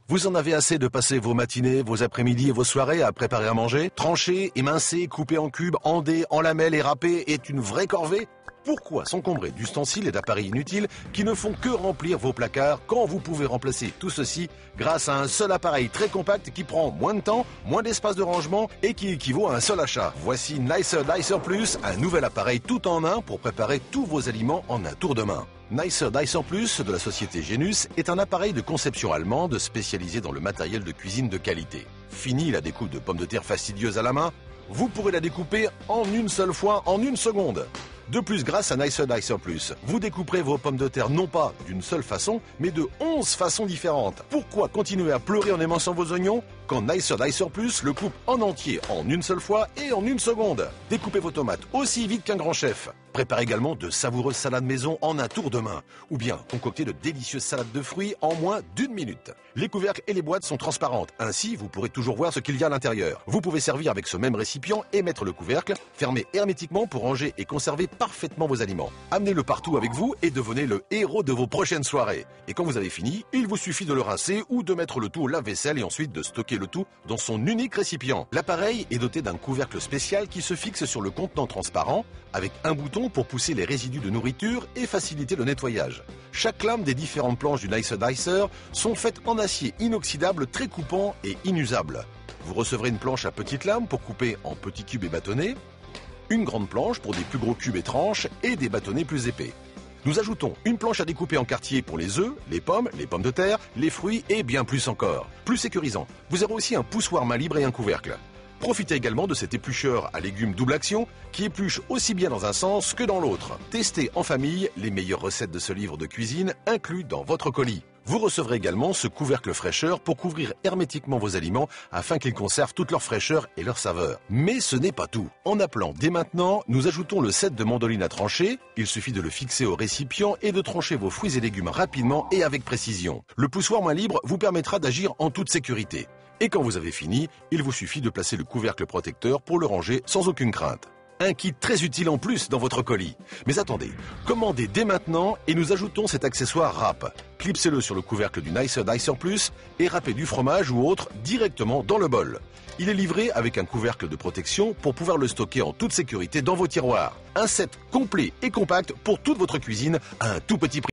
Vous en avez assez de passer vos matinées, vos après-midi et vos soirées à préparer à manger? Trancher, émincer, couper en cubes, en dés, en lamelles et râper est une vraie corvée? Pourquoi s'encombrer d'ustensiles et d'appareils inutiles qui ne font que remplir vos placards quand vous pouvez remplacer tout ceci grâce à un seul appareil très compact qui prend moins de temps, moins d'espace de rangement et qui équivaut à un seul achat? Voici Nicer Dicer Plus, un nouvel appareil tout en un pour préparer tous vos aliments en un tour de main. Nicer Dicer Plus de la société Genus est un appareil de conception allemande spécialisé dans le matériel de cuisine de qualité. Fini la découpe de pommes de terre fastidieuse à la main, vous pourrez la découper en une seule fois en une seconde. De plus, grâce à Nicer Dicer Plus, vous découperez vos pommes de terre non pas d'une seule façon, mais de 11 façons différentes. Pourquoi continuer à pleurer en éminçant vos oignons quand Nicer Dicer Plus le coupe en entier en une seule fois et en une seconde? Découpez vos tomates aussi vite qu'un grand chef. Préparez également de savoureuses salades maison en un tour de main. Ou bien concoctez de délicieuses salades de fruits en moins d'1 minute. Les couvercles et les boîtes sont transparentes. Ainsi, vous pourrez toujours voir ce qu'il y a à l'intérieur. Vous pouvez servir avec ce même récipient et mettre le couvercle fermé hermétiquement pour ranger et conserver parfaitement vos aliments. Amenez-le partout avec vous et devenez le héros de vos prochaines soirées. Et quand vous avez fini, il vous suffit de le rincer ou de mettre le tout au lave-vaisselle et ensuite de stocker le tout dans son unique récipient. L'appareil est doté d'un couvercle spécial qui se fixe sur le contenant transparent avec un bouton pour pousser les résidus de nourriture et faciliter le nettoyage. Chaque lame des différentes planches du Nicer Dicer sont faites en acier inoxydable très coupant et inusable. Vous recevrez une planche à petites lames pour couper en petits cubes et bâtonnets, une grande planche pour des plus gros cubes et tranches et des bâtonnets plus épais. Nous ajoutons une planche à découper en quartiers pour les œufs, les pommes de terre, les fruits et bien plus encore. Plus sécurisant, vous aurez aussi un poussoir main libre et un couvercle. Profitez également de cet éplucheur à légumes double action qui épluche aussi bien dans un sens que dans l'autre. Testez en famille les meilleures recettes de ce livre de cuisine inclus dans votre colis. Vous recevrez également ce couvercle fraîcheur pour couvrir hermétiquement vos aliments afin qu'ils conservent toute leur fraîcheur et leur saveur. Mais ce n'est pas tout. En appelant dès maintenant, nous ajoutons le set de mandoline à trancher. Il suffit de le fixer au récipient et de trancher vos fruits et légumes rapidement et avec précision. Le poussoir main libre vous permettra d'agir en toute sécurité. Et quand vous avez fini, il vous suffit de placer le couvercle protecteur pour le ranger sans aucune crainte. Un kit très utile en plus dans votre colis. Mais attendez, commandez dès maintenant et nous ajoutons cet accessoire râpe. Clipsez-le sur le couvercle du Nicer Dicer Plus et râpez du fromage ou autre directement dans le bol. Il est livré avec un couvercle de protection pour pouvoir le stocker en toute sécurité dans vos tiroirs. Un set complet et compact pour toute votre cuisine à un tout petit prix.